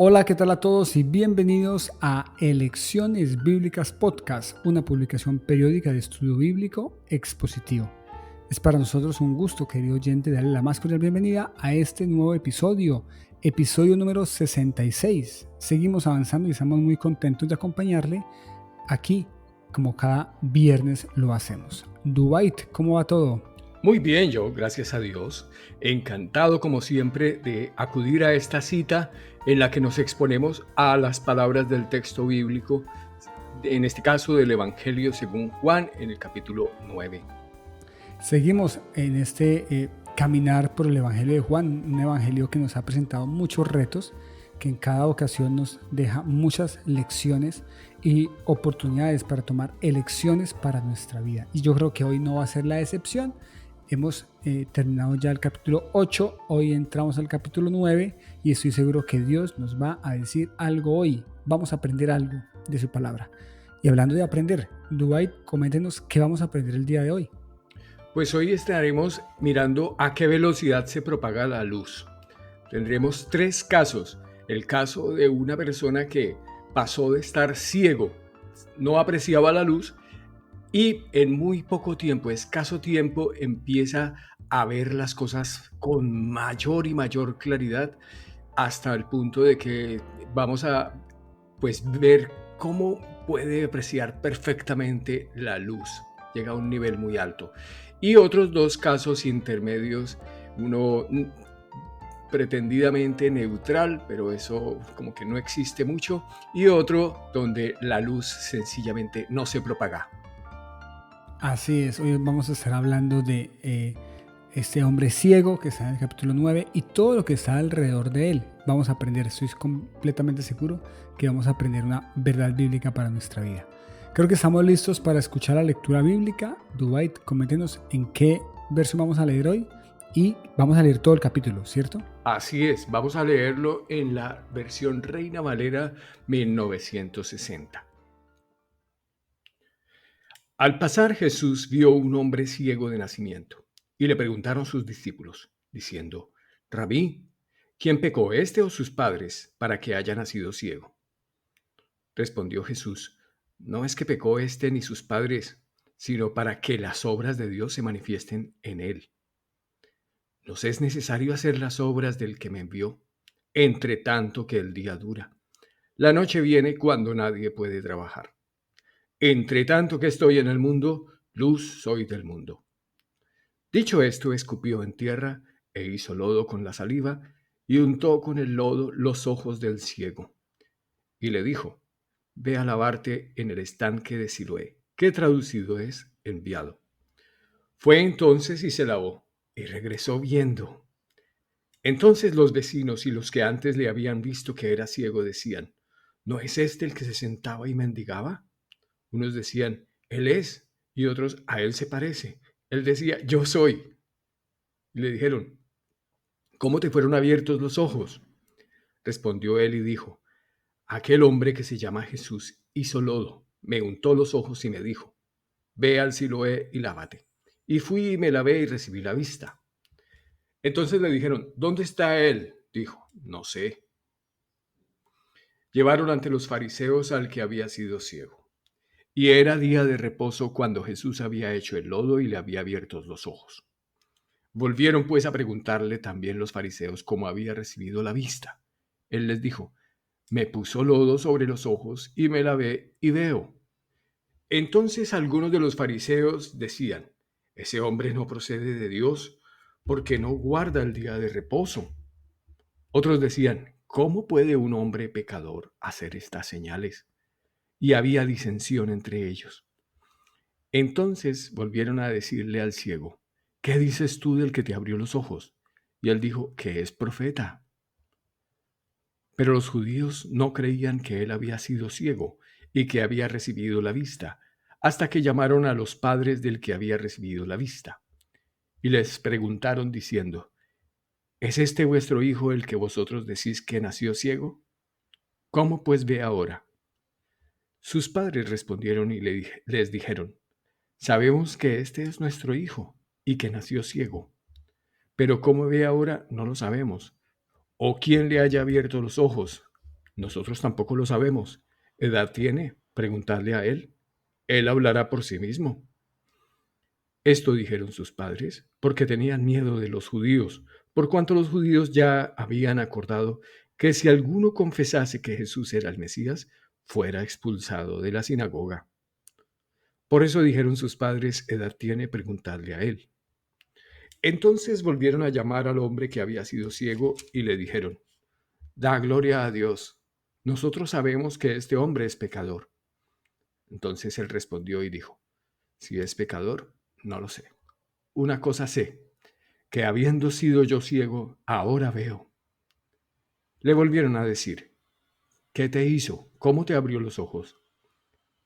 Hola, ¿qué tal a todos y bienvenidos a Elecciones Bíblicas Podcast, una publicación periódica de estudio bíblico expositivo. Es para nosotros un gusto, querido oyente, darle la más cordial bienvenida a este nuevo episodio número 66. Seguimos avanzando y estamos muy contentos de acompañarle aquí, como cada viernes lo hacemos. Dubait, ¿cómo va todo? Muy bien, yo, gracias a Dios, encantado como siempre de acudir a esta cita en la que nos exponemos a las palabras del texto bíblico, en este caso del Evangelio según Juan, en el capítulo 9. Seguimos en este caminar por el Evangelio de Juan, un evangelio que nos ha presentado muchos retos, que en cada ocasión nos deja muchas lecciones y oportunidades para tomar elecciones para nuestra vida. Y yo creo que hoy no va a ser la excepción. Hemos terminado ya el capítulo 8, hoy entramos al capítulo 9 y estoy seguro que Dios nos va a decir algo hoy. Vamos a aprender algo de su palabra. Y hablando de aprender, Dubái, coméntenos qué vamos a aprender el día de hoy. Pues hoy estaremos mirando a qué velocidad se propaga la luz. Tendremos tres casos. El caso de una persona que pasó de estar ciego, no apreciaba la luz, y en muy poco tiempo, escaso tiempo, empieza a ver las cosas con mayor y mayor claridad hasta el punto de que vamos a ver cómo puede apreciar perfectamente la luz. Llega a un nivel muy alto. Y otros dos casos intermedios, uno pretendidamente neutral, pero eso como que no existe mucho, y otro donde la luz sencillamente no se propaga. Así es, hoy vamos a estar hablando de este hombre ciego que está en el capítulo 9 y todo lo que está alrededor de él. Vamos a aprender, estoy completamente seguro que vamos a aprender una verdad bíblica para nuestra vida. Creo que estamos listos para escuchar la lectura bíblica. Dubait, coméntenos en qué versión vamos a leer hoy y vamos a leer todo el capítulo, ¿cierto? Así es, vamos a leerlo en la versión Reina Valera 1960. Al pasar Jesús vio un hombre ciego de nacimiento y le preguntaron sus discípulos, diciendo, Rabí, ¿quién pecó, este o sus padres, para que haya nacido ciego? Respondió Jesús, no es que pecó este ni sus padres, sino para que las obras de Dios se manifiesten en él. Nos es necesario hacer las obras del que me envió, entre tanto que el día dura. La noche viene cuando nadie puede trabajar. Entre tanto que estoy en el mundo, luz soy del mundo. Dicho esto, escupió en tierra e hizo lodo con la saliva y untó con el lodo los ojos del ciego. Y le dijo, ve a lavarte en el estanque de Siloé, que traducido es enviado. Fue entonces y se lavó, y regresó viendo. Entonces los vecinos y los que antes le habían visto que era ciego decían, ¿no es este el que se sentaba y mendigaba? Unos decían, él es, y otros, a él se parece. Él decía, yo soy. Y le dijeron, ¿cómo te fueron abiertos los ojos? Respondió él y dijo, aquel hombre que se llama Jesús hizo lodo, me untó los ojos y me dijo, ve al Siloé y lávate. Y fui y me lavé y recibí la vista. Entonces le dijeron, ¿dónde está él? Dijo, no sé. Llevaron ante los fariseos al que había sido ciego. Y era día de reposo cuando Jesús había hecho el lodo y le había abierto los ojos. Volvieron pues a preguntarle también los fariseos cómo había recibido la vista. Él les dijo, me puso lodo sobre los ojos y me lavé y veo. Entonces algunos de los fariseos decían, ese hombre no procede de Dios porque no guarda el día de reposo. Otros decían, ¿cómo puede un hombre pecador hacer estas señales? Y había disensión entre ellos. Entonces volvieron a decirle al ciego, ¿qué dices tú del que te abrió los ojos? Y él dijo que es profeta. Pero los judíos no creían que él había sido ciego y que había recibido la vista, hasta que llamaron a los padres del que había recibido la vista. Y les preguntaron diciendo, ¿es este vuestro hijo el que vosotros decís que nació ciego? ¿Cómo pues ve ahora? Sus padres respondieron y les dijeron, sabemos que este es nuestro hijo y que nació ciego, pero cómo ve ahora no lo sabemos, o quién le haya abierto los ojos. Nosotros tampoco lo sabemos. ¿Edad tiene? Preguntadle a él. Él hablará por sí mismo. Esto dijeron sus padres, porque tenían miedo de los judíos, por cuanto los judíos ya habían acordado que si alguno confesase que Jesús era el Mesías, fuera expulsado de la sinagoga. Por eso dijeron sus padres, ¿edad tiene? Preguntadle a él. Entonces volvieron a llamar al hombre que había sido ciego y le dijeron, da gloria a Dios. Nosotros sabemos que este hombre es pecador. Entonces él respondió y dijo, si es pecador, no lo sé. Una cosa sé, que habiendo sido yo ciego, ahora veo. Le volvieron a decir, ¿qué te hizo? ¿Cómo te abrió los ojos?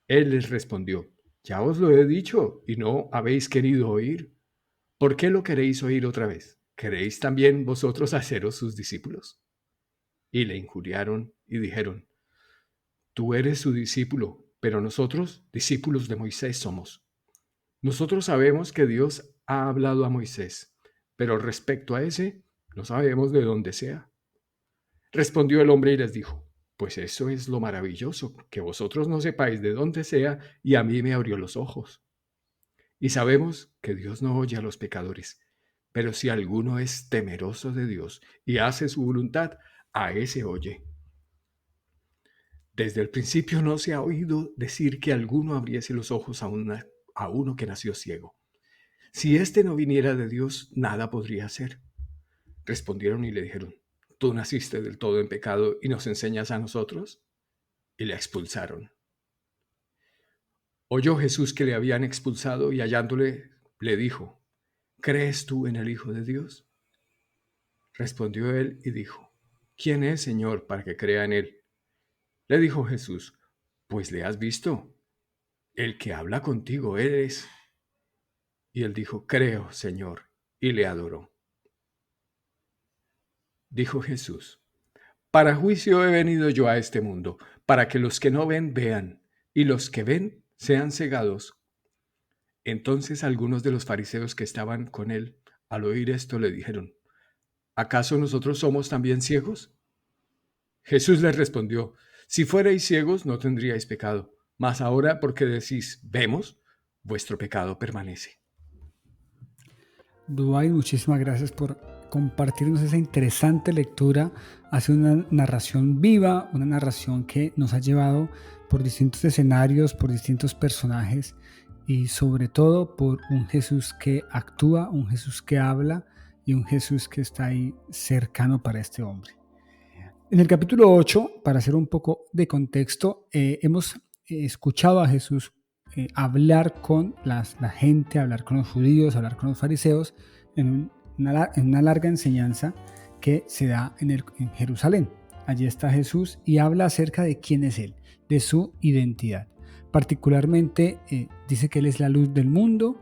Él les respondió, ya os lo he dicho y no habéis querido oír. ¿Por qué lo queréis oír otra vez? ¿Queréis también vosotros haceros sus discípulos? Y le injuriaron y dijeron, tú eres su discípulo, pero nosotros discípulos de Moisés somos. Nosotros sabemos que Dios ha hablado a Moisés, pero respecto a ese, no sabemos de dónde sea. Respondió el hombre y les dijo, pues eso es lo maravilloso, que vosotros no sepáis de dónde sea, y a mí me abrió los ojos. Y sabemos que Dios no oye a los pecadores, pero si alguno es temeroso de Dios y hace su voluntad, a ese oye. Desde el principio no se ha oído decir que alguno abriese los ojos a uno que nació ciego. Si éste no viniera de Dios, nada podría hacer. Respondieron y le dijeron, ¿tú naciste del todo en pecado y nos enseñas a nosotros? Y le expulsaron. Oyó Jesús que le habían expulsado y hallándole, le dijo, ¿crees tú en el Hijo de Dios? Respondió él y dijo, ¿quién es, Señor, para que crea en él? Le dijo Jesús, pues le has visto, el que habla contigo eres. Y él dijo, creo, Señor, y le adoró. Dijo Jesús, para juicio he venido yo a este mundo, para que los que no ven vean, y los que ven sean cegados. Entonces algunos de los fariseos que estaban con él, al oír esto, le dijeron, ¿acaso nosotros somos también ciegos? Jesús les respondió, si fuerais ciegos no tendríais pecado, mas ahora porque decís, vemos, vuestro pecado permanece. Dubái, muchísimas gracias por compartirnos esa interesante lectura. Hace una narración viva, una narración que nos ha llevado por distintos escenarios, por distintos personajes y sobre todo por un Jesús que actúa, un Jesús que habla y un Jesús que está ahí cercano para este hombre. En el capítulo 8, para hacer un poco de contexto, hemos escuchado a Jesús hablar con la gente, hablar con los judíos, hablar con los fariseos en una larga enseñanza que se da en Jerusalén. Allí está Jesús y habla acerca de quién es Él, de su identidad. Particularmente dice que Él es la luz del mundo,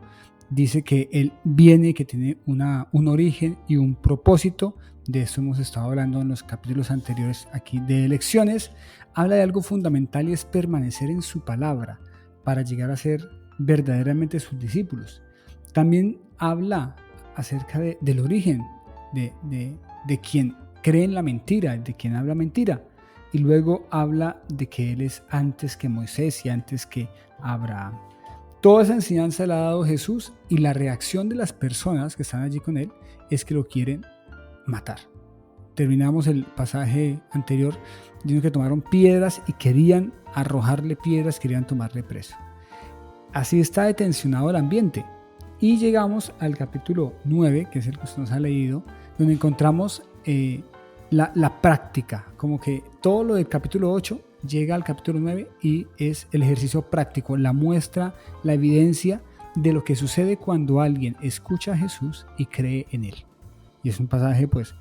dice que Él viene, que tiene un origen y un propósito. De eso hemos estado hablando en los capítulos anteriores aquí de elecciones. Habla de algo fundamental y es permanecer en su palabra para llegar a ser verdaderamente sus discípulos. También habla acerca del origen de quien cree en la mentira, de quien habla mentira. Y luego habla de que Él es antes que Moisés y antes que Abraham. Toda esa enseñanza la ha dado Jesús y la reacción de las personas que están allí con Él es que lo quieren matar. Terminamos el pasaje anterior diciendo que tomaron piedras y querían arrojarle piedras, querían tomarle preso. Así está detensionado el ambiente. Y llegamos al capítulo 9, que es el que usted nos ha leído, donde encontramos la práctica, como que todo lo del capítulo 8 llega al capítulo 9 y es el ejercicio práctico, la muestra, la evidencia de lo que sucede cuando alguien escucha a Jesús y cree en Él. Y es un pasaje pues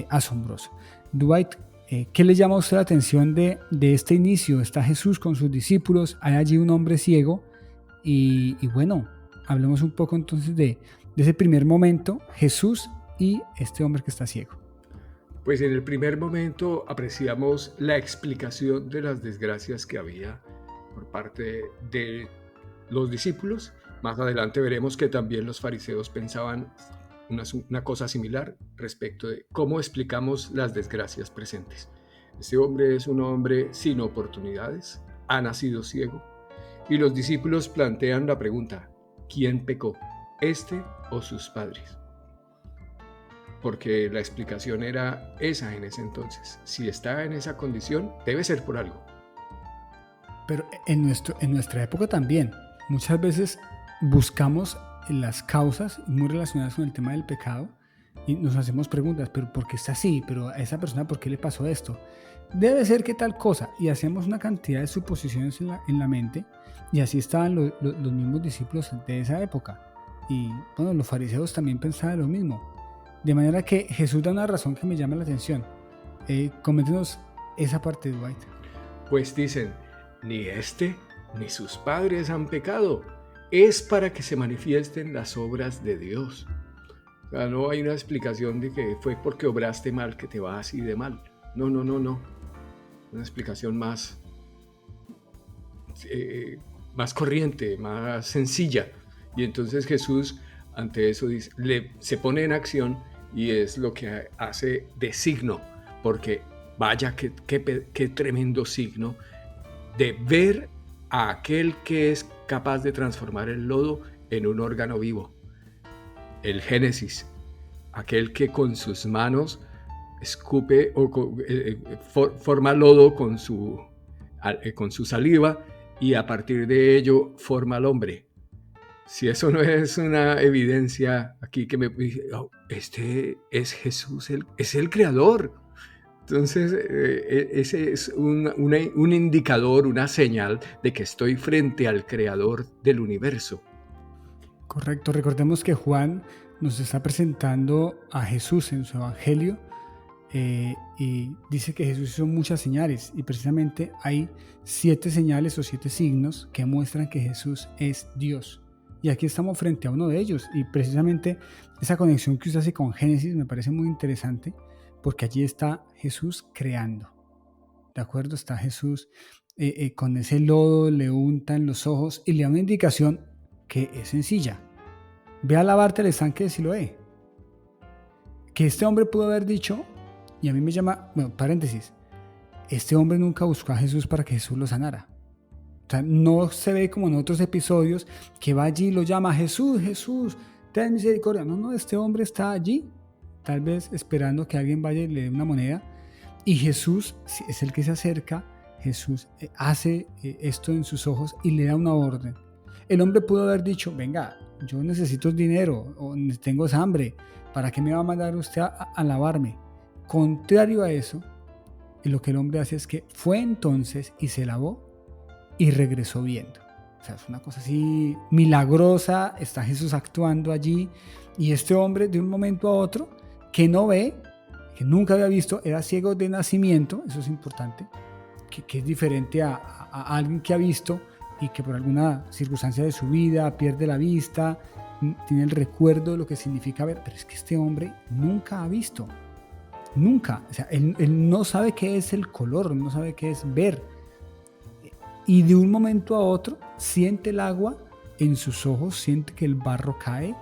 asombroso. Dwight, ¿qué le llama a usted la atención de este inicio? Está Jesús con sus discípulos, hay allí un hombre ciego y bueno, hablemos un poco entonces de ese primer momento, Jesús y este hombre que está ciego. Pues en el primer momento apreciamos la explicación de las desgracias que había por parte de los discípulos. Más adelante veremos que también los fariseos pensaban una cosa similar respecto de cómo explicamos las desgracias presentes. Este hombre es un hombre sin oportunidades, ha nacido ciego. Y los discípulos plantean la pregunta, ¿quién pecó, este o sus padres? Porque la explicación era esa en ese entonces. Si está en esa condición, debe ser por algo. Pero en nuestra época también, muchas veces buscamos las causas muy relacionadas con el tema del pecado y nos hacemos preguntas, pero ¿por qué está así? ¿Pero a esa persona por qué le pasó esto? Debe ser que tal cosa. Y hacemos una cantidad de suposiciones en la mente, y así estaban los mismos discípulos de esa época. Y bueno, los fariseos también pensaban lo mismo. De manera que Jesús da una razón que me llama la atención. Coméntenos esa parte, Dwight. Pues dicen, ni este ni sus padres han pecado. Es para que se manifiesten las obras de Dios. O sea, no hay una explicación de que fue porque obraste mal que te va así de mal. No. Una explicación más corriente, más sencilla. Y entonces Jesús, ante eso, se pone en acción y es lo que hace de signo, porque vaya qué tremendo signo de ver a aquel que es capaz de transformar el lodo en un órgano vivo. El Génesis, aquel que con sus manos escupe o forma lodo con su saliva y a partir de ello forma al hombre. Si eso no es una evidencia aquí que me dice, oh, este es Jesús, es el creador. Entonces, ese es un indicador, una señal de que estoy frente al creador del universo. Correcto, recordemos que Juan nos está presentando a Jesús en su evangelio y dice que Jesús hizo muchas señales y precisamente hay 7 señales o 7 signos que muestran que Jesús es Dios. Y aquí estamos frente a uno de ellos y precisamente esa conexión que usted hace con Génesis me parece muy interesante porque allí está Jesús creando. ¿De acuerdo? Está Jesús con ese lodo, le untan los ojos y le da una indicación que es sencilla. Ve a lavarte el estanque de Siloé. Que este hombre pudo haber dicho, y a mí me llama, bueno, paréntesis, este hombre nunca buscó a Jesús para que Jesús lo sanara. O sea, no se ve como en otros episodios que va allí y lo llama Jesús, ten misericordia. No, este hombre está allí, tal vez esperando que alguien vaya y le dé una moneda. Y Jesús es el que se acerca, Jesús hace esto en sus ojos y le da una orden. El hombre pudo haber dicho, venga, yo necesito dinero o tengo hambre, ¿para qué me va a mandar usted a lavarme? Contrario a eso, lo que el hombre hace es que fue entonces y se lavó y regresó viendo. O sea, es una cosa así milagrosa, está Jesús actuando allí y este hombre de un momento a otro que no ve, que nunca había visto, era ciego de nacimiento, eso es importante, que es diferente a alguien que ha visto y que por alguna circunstancia de su vida pierde la vista, tiene el recuerdo de lo que significa ver, pero es que este hombre nunca ha visto, nunca, o sea, él no sabe qué es el color, no sabe qué es ver, y de un momento a otro siente el agua en sus ojos, siente que el barro cae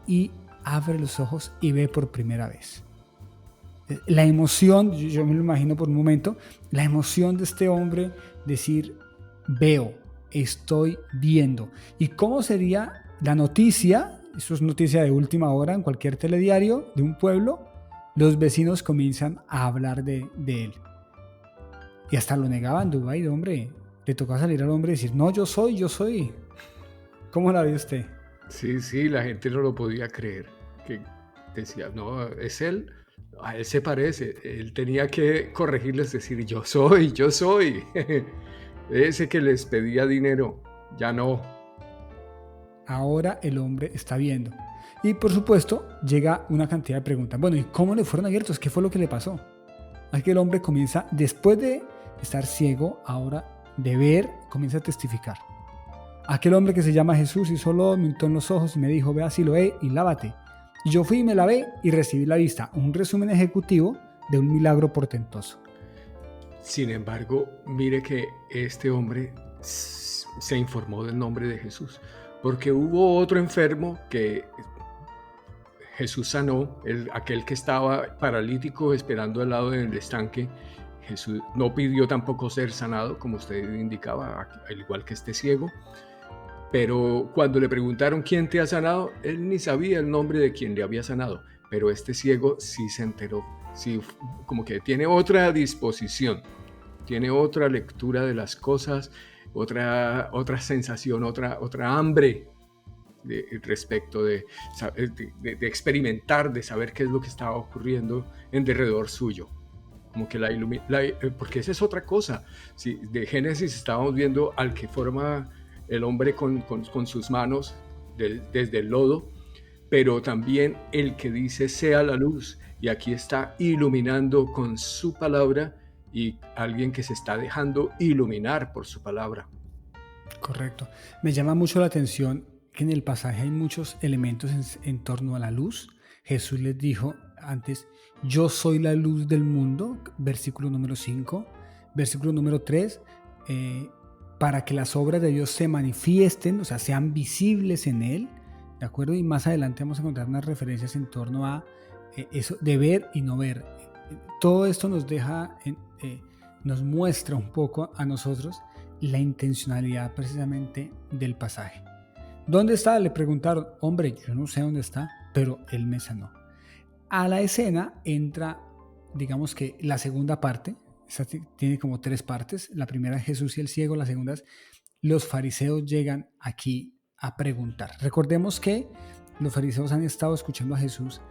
y abre los ojos y ve por primera vez. La emoción, yo me lo imagino por un momento, la emoción de este hombre decir, veo, estoy viendo. ¿Y cómo sería la noticia? Eso es noticia de última hora en cualquier telediario de un pueblo. Los vecinos comienzan a hablar de él. Y hasta lo negaban, Dubái, hombre. Le tocó salir al hombre y decir, no, yo soy. ¿Cómo la ve usted? Sí, la gente no lo podía creer. Que decía, no, es él. A él se parece. Él tenía que corregirles, decir, yo soy. Ese que les pedía dinero, ya no. Ahora el hombre está viendo. Y por supuesto, llega una cantidad de preguntas. Bueno, ¿y cómo le fueron abiertos? ¿Qué fue lo que le pasó? Así que el hombre comienza, después de estar ciego, ahora de ver, comienza a testificar. Aquel hombre que se llama Jesús y solo me untó en los ojos y me dijo, ve a Siloé y lávate. Y yo fui y me lavé y recibí la vista. Un resumen ejecutivo de un milagro portentoso. Sin embargo, mire que este hombre se informó del nombre de Jesús, porque hubo otro enfermo que Jesús sanó, aquel que estaba paralítico esperando al lado del estanque. Jesús no pidió tampoco ser sanado, como usted indicaba, al igual que este ciego. Pero cuando le preguntaron quién te ha sanado, él ni sabía el nombre de quien le había sanado. Pero este ciego sí se enteró, sí, como que tiene otra disposición, tiene otra lectura de las cosas, otra sensación, otra hambre respecto de experimentar, de saber qué es lo que estaba ocurriendo en derredor suyo. Como que porque esa es otra cosa. Sí, de Génesis estábamos viendo al que forma el hombre con sus manos desde el lodo, pero también el que dice sea la luz, y aquí está iluminando con su palabra, y alguien que se está dejando iluminar por su palabra. Correcto. Me llama mucho la atención que en el pasaje hay muchos elementos en torno a la luz. Jesús les dijo antes, yo soy la luz del mundo, versículo número 5, versículo número 3, para que las obras de Dios se manifiesten, o sea, sean visibles en Él, ¿de acuerdo? Y más adelante vamos a encontrar unas referencias en torno a eso de ver y no ver. Todo esto nos deja, nos muestra un poco a nosotros la intencionalidad precisamente del pasaje. ¿Dónde está? Le preguntaron. Hombre, yo no sé dónde está, pero él me sanó. A la escena entra, digamos que la segunda parte, esta tiene como 3 partes. La primera es Jesús y el ciego, la segunda es los fariseos llegan aquí a preguntar. Recordemos que los fariseos han estado escuchando a Jesús,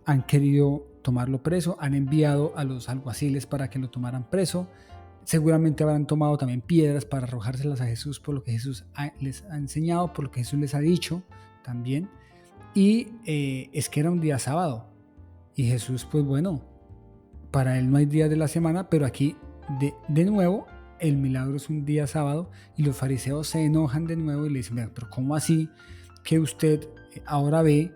han querido tomarlo preso, han enviado a los alguaciles para que lo tomaran preso. Seguramente habrán tomado también piedras para arrojárselas a Jesús por lo que Jesús les ha enseñado, por lo que Jesús les ha dicho también. Y es que era un día sábado. Y Jesús, pues bueno, para él no hay días de la semana, pero aquí de nuevo el milagro es un día sábado, y los fariseos se enojan de nuevo y le dicen, pero ¿cómo así que usted ahora ve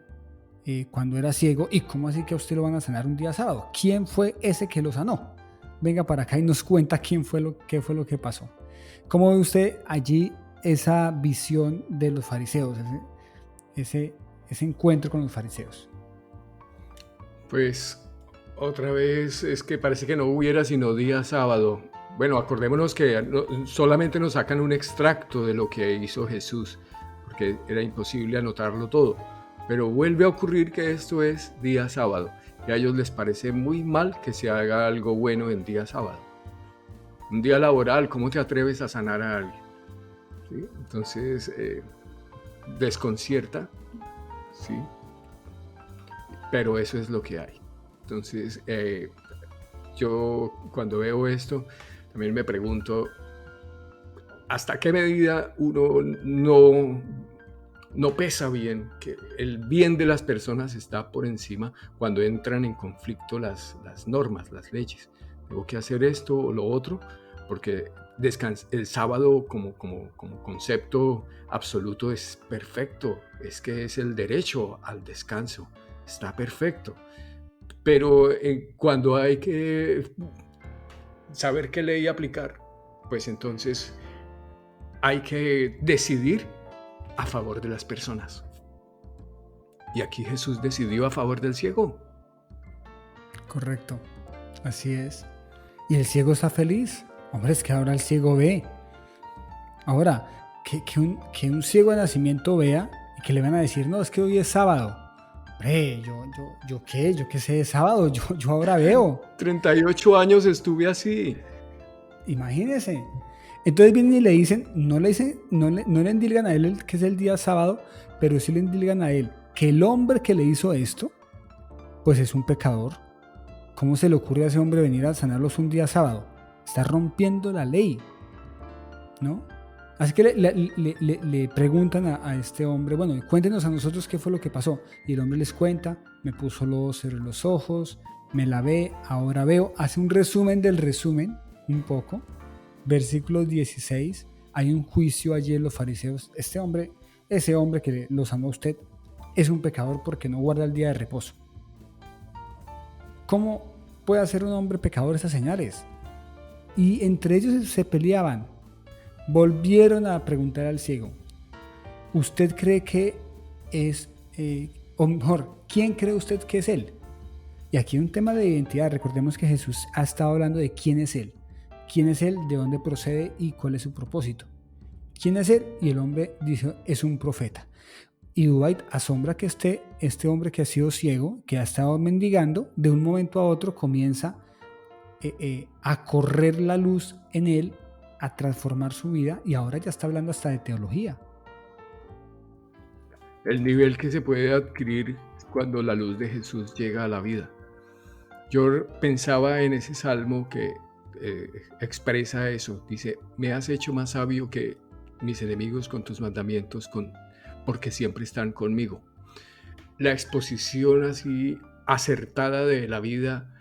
cuando era ciego, y cómo así que a usted lo van a sanar un día sábado? ¿Quién fue ese que lo sanó? Venga para acá y nos cuenta qué fue lo que pasó. ¿Cómo ve usted allí esa visión de los fariseos, ese encuentro con los fariseos? Pues otra vez es que parece que no hubiera sino día sábado. Bueno, acordémonos que solamente nos sacan un extracto de lo que hizo Jesús, porque era imposible anotarlo todo. Pero vuelve a ocurrir que esto es día sábado. Y a ellos les parece muy mal que se haga algo bueno en día sábado. Un día laboral, ¿cómo te atreves a sanar a alguien? ¿Sí? Entonces, desconcierta, ¿sí? Pero eso es lo que hay. Entonces, yo cuando veo esto, también me pregunto, ¿hasta qué medida uno no pesa bien, que el bien de las personas está por encima cuando entran en conflicto las normas, las leyes? Tengo que hacer esto o lo otro, porque el sábado como concepto absoluto es perfecto, es que es el derecho al descanso, está perfecto. Pero cuando hay que saber qué ley aplicar, pues entonces hay que decidir a favor de las personas. Y aquí Jesús decidió a favor del ciego. Correcto, así es. ¿Y el ciego está feliz? Hombre, es que ahora el ciego ve. Ahora, que un ciego de nacimiento vea y que le van a decir, no, es que hoy es sábado. Hombre, ¿yo qué sé de sábado? Yo ahora veo. 38 años estuve así. Imagínese. Entonces vienen y le dicen, no le endilgan a él que es el día sábado, pero sí le endilgan a él que el hombre que le hizo esto, pues es un pecador. ¿Cómo se le ocurre a ese hombre venir a sanarlos un día sábado? Está rompiendo la ley, ¿no? Así que le preguntan a este hombre, bueno, cuéntenos a nosotros qué fue lo que pasó. Y el hombre les cuenta, me puso lodo sobre los ojos, me lavé, ahora veo. Hace un resumen del resumen, un poco. Versículo 16, hay un juicio allí en los fariseos. Ese hombre que lo sanó a usted, es un pecador porque no guarda el día de reposo. ¿Cómo puede hacer un hombre pecador esas señales? Y entre ellos se peleaban. Volvieron a preguntar al ciego, ¿usted cree que es, o mejor, ¿quién cree usted que es él? Y aquí hay un tema de identidad. Recordemos que Jesús ha estado hablando de quién es Él, de dónde procede y cuál es su propósito. ¿Quién es Él? Y el hombre dice, es un profeta. Y Dwight asombra que este hombre que ha sido ciego, que ha estado mendigando, de un momento a otro comienza a correr la luz en él, a transformar su vida, y ahora ya está hablando hasta de teología. El nivel que se puede adquirir cuando la luz de Jesús llega a la vida. Yo pensaba en ese salmo que expresa eso. Dice, me has hecho más sabio que mis enemigos con tus mandamientos, porque siempre están conmigo. La exposición así acertada de la vida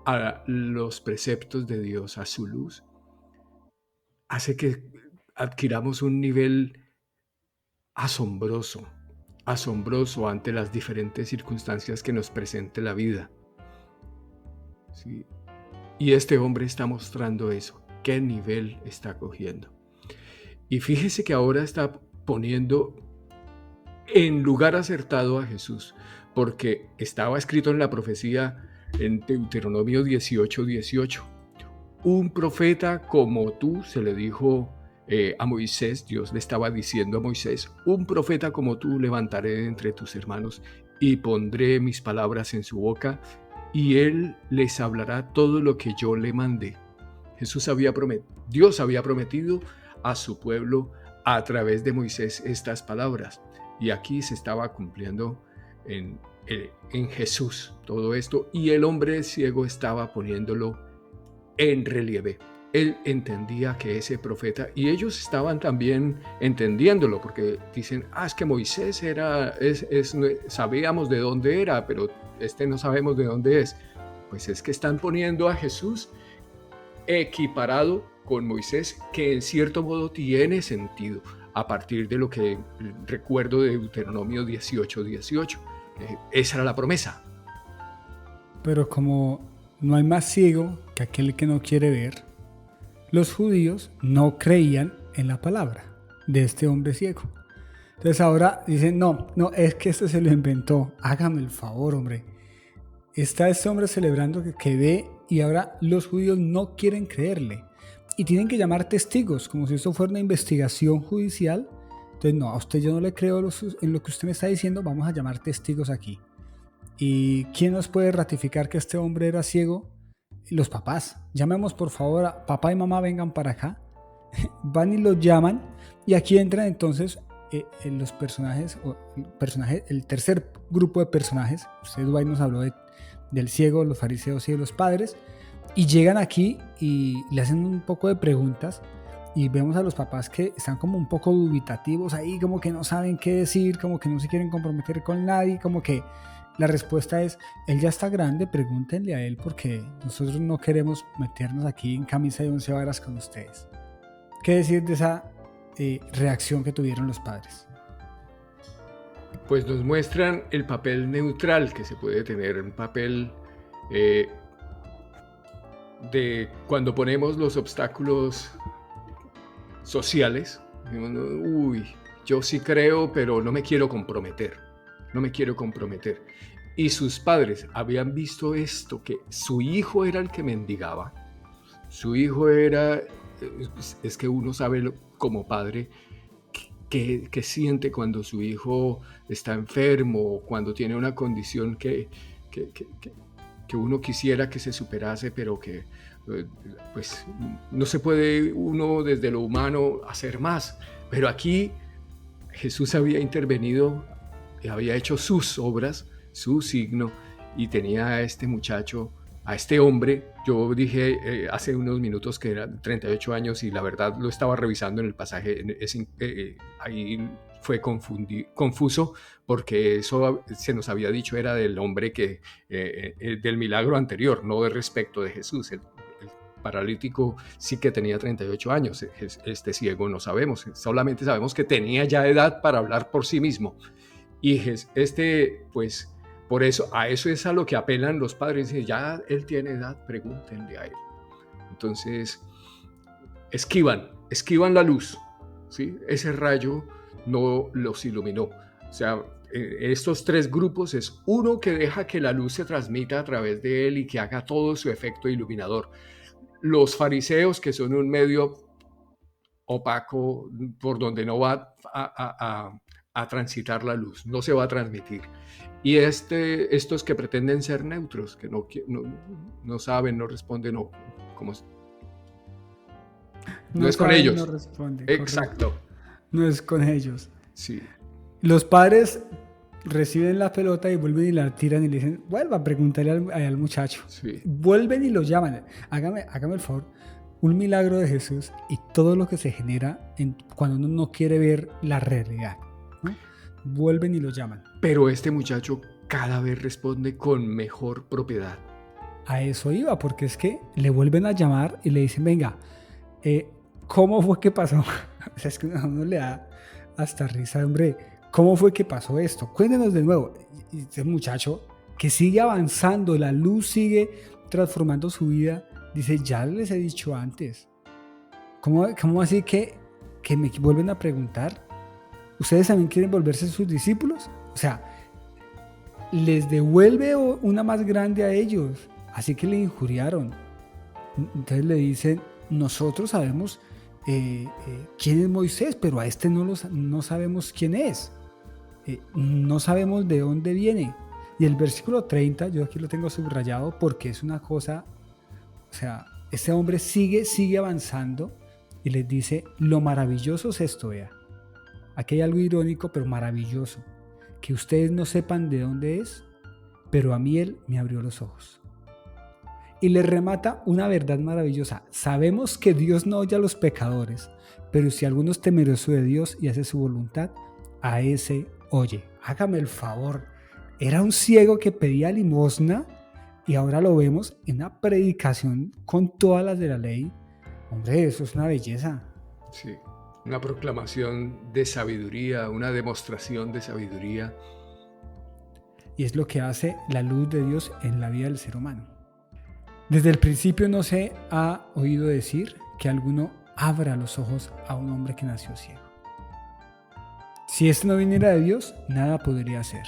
a los preceptos de Dios, a su luz, hace que adquiramos un nivel asombroso ante las diferentes circunstancias que nos presente la vida. ¿Sí? Y este hombre está mostrando eso, qué nivel está cogiendo. Y fíjese que ahora está poniendo en lugar acertado a Jesús, porque estaba escrito en la profecía en Deuteronomio 18:18. Un profeta como tú, se le dijo a Moisés, Dios le estaba diciendo a Moisés, un profeta como tú levantaré de entre tus hermanos y pondré mis palabras en su boca y él les hablará todo lo que yo le mandé. Dios había prometido a su pueblo a través de Moisés estas palabras, y aquí se estaba cumpliendo en Jesús todo esto, y el hombre ciego estaba poniéndolo en relieve. Él entendía que ese profeta, y ellos estaban también entendiéndolo, porque dicen, es que Moisés sabíamos de dónde era, pero no sabemos de dónde es. Pues es que están poniendo a Jesús equiparado con Moisés, que en cierto modo tiene sentido, a partir de lo que recuerdo de Deuteronomio 18:18. Esa era la promesa. Pero como no hay más ciego que aquel que no quiere ver, los judíos no creían en la palabra de este hombre ciego. Entonces ahora dicen, no, es que este se lo inventó. Hágame el favor, hombre. Está este hombre celebrando que ve, y ahora los judíos no quieren creerle. Y tienen que llamar testigos, como si esto fuera una investigación judicial. Entonces, no, a usted yo no le creo en lo que usted me está diciendo, vamos a llamar testigos aquí. ¿Y quién nos puede ratificar que este hombre era ciego? Los papás. Llamemos por favor a papá y mamá, vengan para acá. Van y los llaman, y aquí entran entonces los personajes, el tercer grupo de personajes. Usted, Dwight, nos habló del ciego, los fariseos y de los padres, y llegan aquí y le hacen un poco de preguntas, y vemos a los papás que están como un poco dubitativos ahí, como que no saben qué decir, como que no se quieren comprometer con nadie, como que la respuesta es, él ya está grande, pregúntenle a él, porque nosotros no queremos meternos aquí en camisa de 11 varas con ustedes. ¿Qué decir de esa reacción que tuvieron los padres? Pues nos muestran el papel neutral que se puede tener, un papel de cuando ponemos los obstáculos sociales. Yo sí creo, pero no me quiero comprometer. Y sus padres habían visto esto, que su hijo era el que mendigaba. Su hijo era, es que uno sabe como padre que siente cuando su hijo está enfermo, cuando tiene una condición que uno quisiera que se superase, pero que pues no se puede uno desde lo humano hacer más. Pero aquí Jesús había intervenido, había hecho sus obras, su signo, y tenía a este muchacho, a este hombre. Yo dije hace unos minutos que era 38 años, y la verdad lo estaba revisando en el pasaje, ahí fue confuso, porque eso se nos había dicho era del hombre del milagro anterior, no de respecto de Jesús. El paralítico sí que tenía 38 años, este ciego no sabemos, solamente sabemos que tenía ya edad para hablar por sí mismo. Y pues por eso, a eso es a lo que apelan los padres. Ya él tiene edad, pregúntenle a él. Entonces, esquivan la luz, ¿sí? Ese rayo no los iluminó. O sea, estos tres grupos es uno que deja que la luz se transmita a través de él y que haga todo su efecto iluminador. Los fariseos, que son un medio opaco por donde no va a transitar la luz, no se va a transmitir. Y estos que pretenden ser neutros, que no saben, no responden, como, no No es con saben, no ellos. responden, correcto. Exacto. No es con ellos. Sí, Los padres reciben la pelota y vuelven y la tiran y le dicen, vuelva a preguntarle al muchacho. sí. Vuelven y lo llaman. Hágame el favor. Un milagro de Jesús y todo lo que se genera cuando uno no quiere ver la realidad, ¿no? Vuelven y lo llaman. Pero este muchacho cada vez responde con mejor propiedad. A eso iba, porque es que le vuelven a llamar y le dicen, venga, ¿cómo fue que pasó? O sea, es que a uno le da hasta risa, hombre. ¿Cómo fue que pasó esto? Cuéntenos de nuevo. Y este muchacho que sigue avanzando, la luz sigue transformando su vida, dice, ya les he dicho antes. ¿Cómo así que me vuelven a preguntar? ¿Ustedes también quieren volverse sus discípulos? O sea, les devuelve una más grande a ellos. Así que le injuriaron. Entonces le dicen, nosotros sabemos quién es Moisés, pero a este no sabemos quién es. No sabemos de dónde viene. Y el versículo 30, yo aquí lo tengo subrayado porque es una cosa, o sea, este hombre sigue avanzando y les dice, lo maravilloso es esto, vea. Aquí hay algo irónico, pero maravilloso, que ustedes no sepan de dónde es, pero a mí él me abrió los ojos. Y le remata una verdad maravillosa. Sabemos que Dios no oye a los pecadores, pero si alguno es temeroso de Dios y hace su voluntad, a ese oye. Hágame el favor. Era un ciego que pedía limosna y ahora lo vemos en una predicación con todas las de la ley. Hombre, eso es una belleza. Sí, una proclamación de sabiduría, una demostración de sabiduría. Y es lo que hace la luz de Dios en la vida del ser humano. Desde el principio no se ha oído decir que alguno abra los ojos a un hombre que nació ciego. Si este no viniera de Dios, nada podría hacer.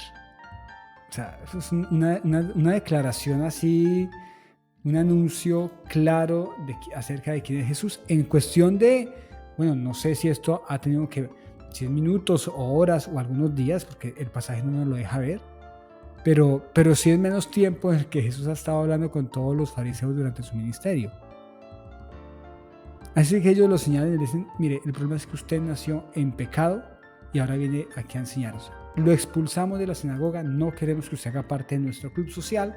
O sea, eso es una declaración así, un anuncio claro acerca de quién es Jesús. En cuestión de, bueno, no sé si esto ha tenido que 100 minutos o horas o algunos días, porque el pasaje no nos lo deja ver, pero sí es menos tiempo en el que Jesús ha estado hablando con todos los fariseos durante su ministerio. Así que ellos lo señalan y le dicen, mire, el problema es que usted nació en pecado y ahora viene aquí a enseñarnos. Lo expulsamos de la sinagoga, no queremos que usted haga parte de nuestro club social,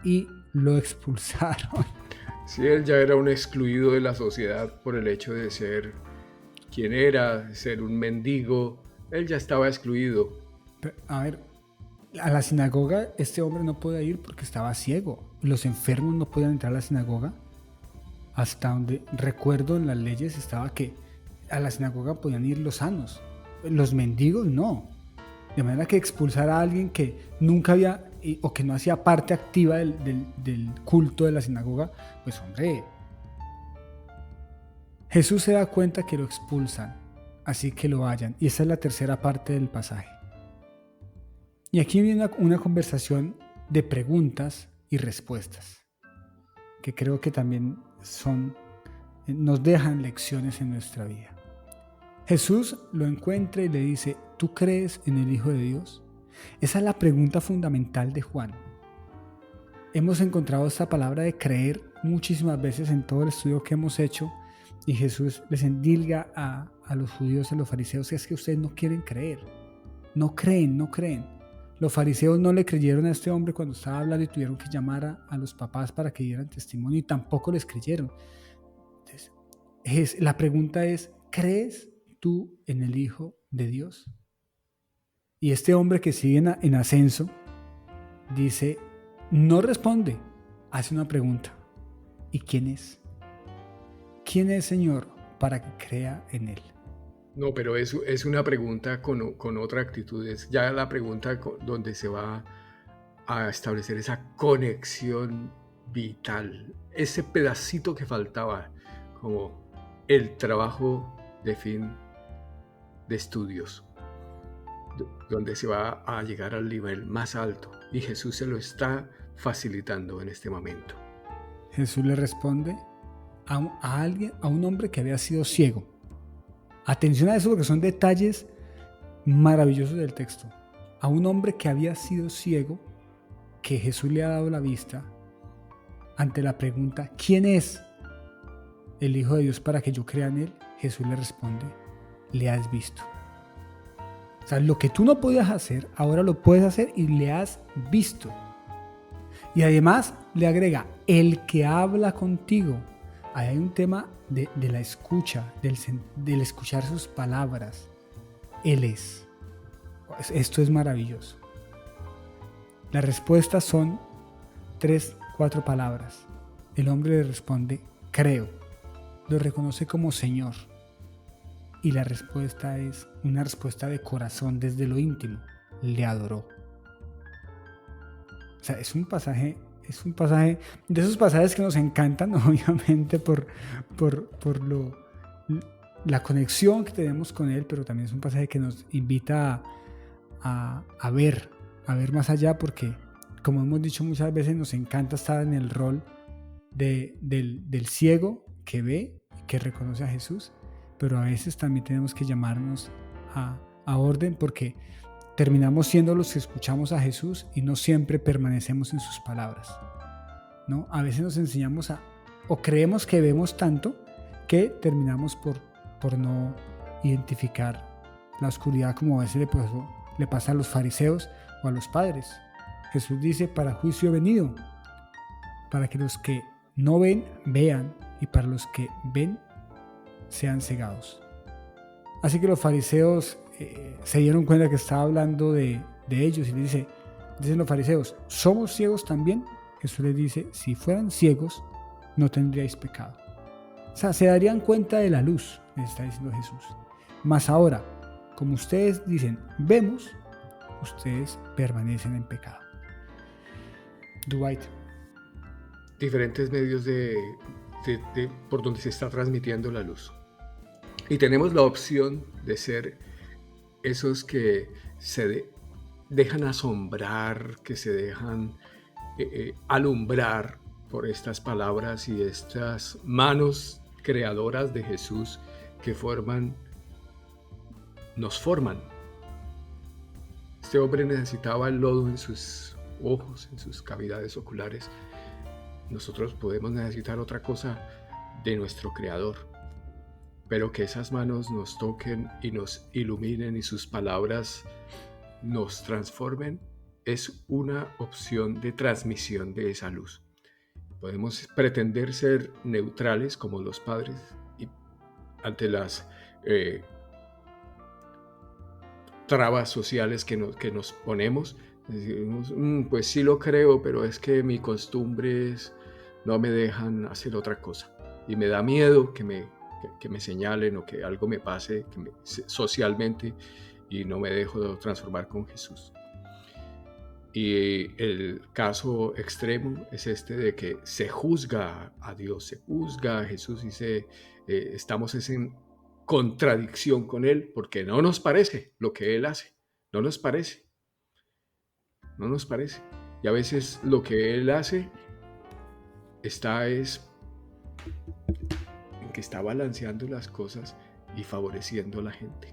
y lo expulsaron. Sí, él ya era un excluido de la sociedad por el hecho de ser quien era, ser un mendigo. Él ya estaba excluido. Pero, a ver, a la sinagoga este hombre no podía ir porque estaba ciego. Los enfermos no podían entrar a la sinagoga. Hasta donde recuerdo en las leyes estaba que a la sinagoga podían ir los sanos. Los mendigos no. De manera que expulsar a alguien que nunca había o que no hacía parte activa del culto de la sinagoga, pues hombre, Jesús se da cuenta que lo expulsan, así que lo hallan. Y esa es la tercera parte del pasaje. Y aquí viene una conversación de preguntas y respuestas, que creo que también nos dejan lecciones en nuestra vida. Jesús lo encuentra y le dice, ¿tú crees en el Hijo de Dios? Esa es la pregunta fundamental de Juan. Hemos encontrado esta palabra de creer muchísimas veces en todo el estudio que hemos hecho, y Jesús les endilga a los judíos y a los fariseos que es que ustedes no quieren creer. No creen. Los fariseos no le creyeron a este hombre cuando estaba hablando y tuvieron que llamar a los papás para que dieran testimonio, y tampoco les creyeron. Entonces, la pregunta es, ¿crees tú en el Hijo de Dios? Y este hombre que sigue en ascenso dice, no responde, hace una pregunta. ¿Y quién es? ¿Quién es, Señor, para que crea en Él? No, pero es una pregunta con otra actitud. Es ya la pregunta donde se va a establecer esa conexión vital, ese pedacito que faltaba, como el trabajo de fin de estudios. donde se va a llegar al nivel más alto. Y Jesús se lo está facilitando en este momento. Jesús le responde a un hombre que había sido ciego. Atención a eso porque son detalles maravillosos del texto. A un hombre que había sido ciego, que Jesús le ha dado la vista, ante la pregunta, ¿quién es el Hijo de Dios para que yo crea en él? Jesús le responde, le has visto. O sea, lo que tú no podías hacer, ahora lo puedes hacer y le has visto. Y además le agrega, el que habla contigo. Ahí hay un tema de la escucha, del escuchar sus palabras. Él es. Esto es maravilloso. Las respuestas son 3-4 palabras. El hombre le responde, creo. Lo reconoce como Señor. Y la respuesta es una respuesta de corazón desde lo íntimo. Le adoró. O sea, es un pasaje de esos pasajes que nos encantan, obviamente, por la conexión que tenemos con él, pero también es un pasaje que nos invita a ver más allá, porque, como hemos dicho muchas veces, nos encanta estar en el rol del ciego que ve y que reconoce a Jesús, pero a veces también tenemos que llamarnos a orden, porque terminamos siendo los que escuchamos a Jesús y no siempre permanecemos en sus palabras, ¿no? A veces nos enseñamos o creemos que vemos tanto que terminamos por no identificar la oscuridad, como a veces le pasa a los fariseos o a los padres. Jesús dice, para juicio he venido, para que los que no ven, vean, y para los que ven, sean cegados. Así que los fariseos se dieron cuenta que estaba hablando de ellos y dicen los fariseos, ¿somos ciegos también? Jesús les dice, si fueran ciegos, no tendríais pecado. O sea, se darían cuenta de la luz, les está diciendo Jesús. Mas ahora, como ustedes dicen, vemos, ustedes permanecen en pecado. Dwight. Diferentes medios por donde se está transmitiendo la luz. Y tenemos la opción de ser esos que se dejan asombrar, que se dejan alumbrar por estas palabras y estas manos creadoras de Jesús que nos forman. Este hombre necesitaba el lodo en sus ojos, en sus cavidades oculares. Nosotros podemos necesitar otra cosa de nuestro Creador, pero que esas manos nos toquen y nos iluminen y sus palabras nos transformen, es una opción de transmisión de esa luz. Podemos pretender ser neutrales como los padres y ante las trabas sociales que nos ponemos. Decimos, pues sí lo creo, pero es que mis costumbres no me dejan hacer otra cosa. Y me da miedo que me señalen o que algo me pase socialmente y no me dejo transformar con Jesús. Y el caso extremo es este de que se juzga a Dios, se juzga a Jesús y estamos en contradicción con Él porque no nos parece lo que Él hace, no nos parece. Y a veces lo que Él hace es en que está balanceando las cosas y favoreciendo a la gente.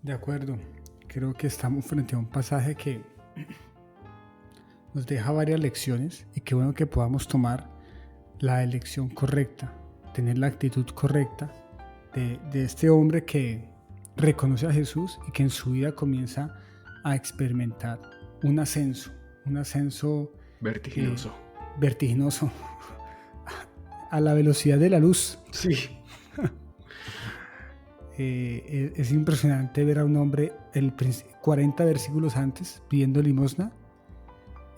De acuerdo. Creo que estamos frente a un pasaje que nos deja varias lecciones y qué bueno que podamos tomar la elección correcta, tener la actitud correcta de este hombre que reconoce a Jesús y que en su vida comienza a experimentar un ascenso vertiginoso a la velocidad de la luz. Sí. Es impresionante ver a un hombre 40 versículos antes pidiendo limosna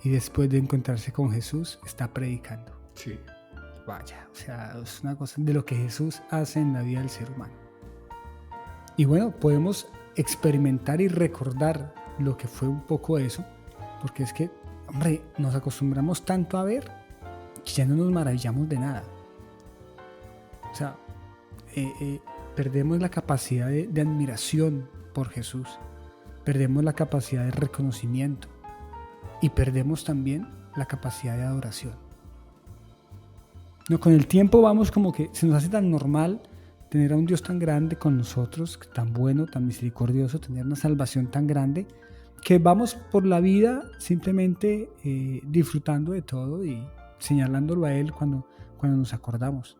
y después de encontrarse con Jesús está predicando. Sí. Vaya, o sea, es una cosa de lo que Jesús hace en la vida del ser humano. Y bueno, podemos experimentar y recordar lo que fue un poco eso, porque es que, hombre, nos acostumbramos tanto a ver que ya no nos maravillamos de nada. O sea, perdemos la capacidad de admiración por Jesús, perdemos la capacidad de reconocimiento y perdemos también la capacidad de adoración. No, con el tiempo vamos como que se nos hace tan normal tener a un Dios tan grande con nosotros, tan bueno, tan misericordioso, tener una salvación tan grande, que vamos por la vida simplemente disfrutando de todo y señalándolo a Él cuando nos acordamos.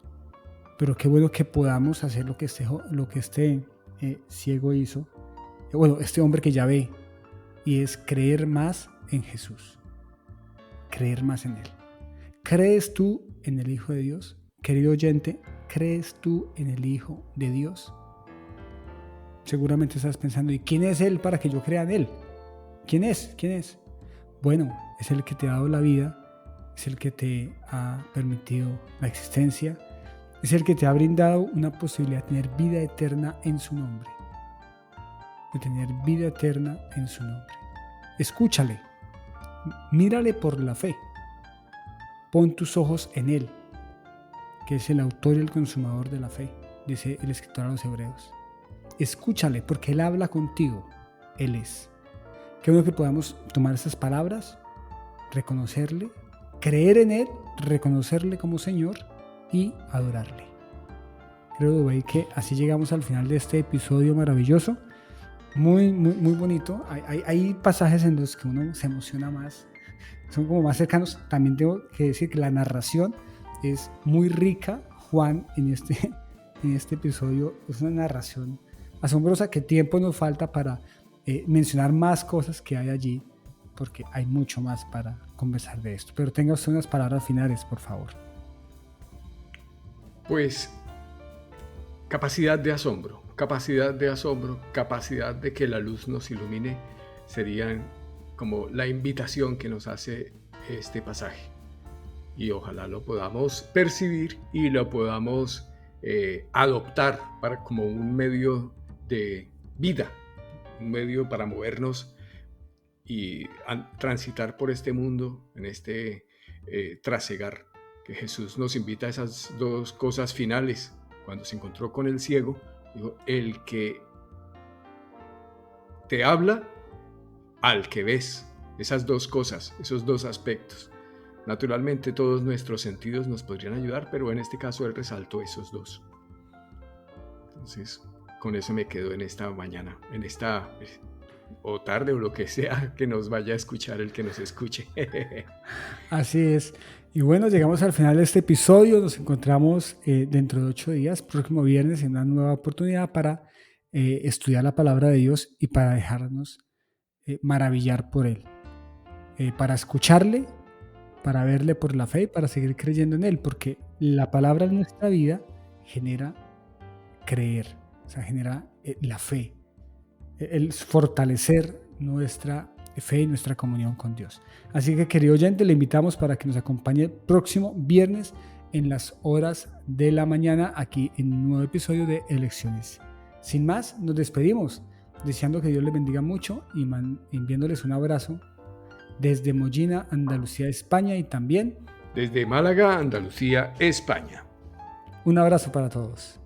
Pero qué bueno que podamos hacer lo que este ciego hizo, este hombre que ya ve, y es creer más en Jesús, creer más en Él. ¿Crees tú en el Hijo de Dios? Querido oyente, ¿crees tú en el Hijo de Dios? Seguramente estás pensando, ¿y quién es Él para que yo crea en Él? ¿Quién es? ¿Quién es? Bueno, es el que te ha dado la vida, es el que te ha permitido la existencia, es el que te ha brindado una posibilidad de tener vida eterna en su nombre. De tener vida eterna en su nombre. Escúchale, mírale por la fe. Pon tus ojos en Él, que es el autor y el consumador de la fe, dice el escritor a los Hebreos. Escúchale, porque Él habla contigo. Él es. Qué bueno que podamos tomar esas palabras, reconocerle, creer en Él, reconocerle como Señor y adorarle. Creo, Dubey, que así llegamos al final de este episodio maravilloso. Muy, muy, muy bonito. Hay pasajes en los que uno se emociona más, son como más cercanos. También tengo que decir que la narración es muy rica. Juan, en este episodio, es una narración asombrosa. ¿Qué tiempo nos falta para mencionar más cosas que hay allí? Porque hay mucho más para conversar de esto. Pero tenga usted unas palabras finales, por favor. Pues capacidad de asombro, capacidad de que la luz nos ilumine, serían como la invitación que nos hace este pasaje. Y ojalá lo podamos percibir y lo podamos adoptar como un medio de vida, un medio para movernos y transitar por este mundo, en este trasegar, que Jesús nos invita a esas dos cosas finales. Cuando se encontró con el ciego, dijo, el que te habla al que ves. Esas dos cosas, esos dos aspectos. Naturalmente todos nuestros sentidos nos podrían ayudar, pero en este caso él resaltó esos dos. Entonces, con eso me quedo en esta mañana, o tarde, o lo que sea que nos vaya a escuchar el que nos escuche. Así es. Y bueno, llegamos al final de este episodio. Nos encontramos dentro de 8 días, próximo viernes, en una nueva oportunidad para estudiar la palabra de Dios y para dejarnos maravillar por Él. Para escucharle, para verle por la fe y para seguir creyendo en Él, porque la palabra en nuestra vida genera creer, o sea, genera la fe, el fortalecer nuestra fe y nuestra comunión con Dios. Así que, querido oyente, le invitamos para que nos acompañe el próximo viernes en las horas de la mañana aquí en un nuevo episodio de Elecciones. Sin más, nos despedimos, deseando que Dios les bendiga mucho y enviándoles un abrazo desde Mollina, Andalucía, España, y también desde Málaga, Andalucía, España. Un abrazo para todos.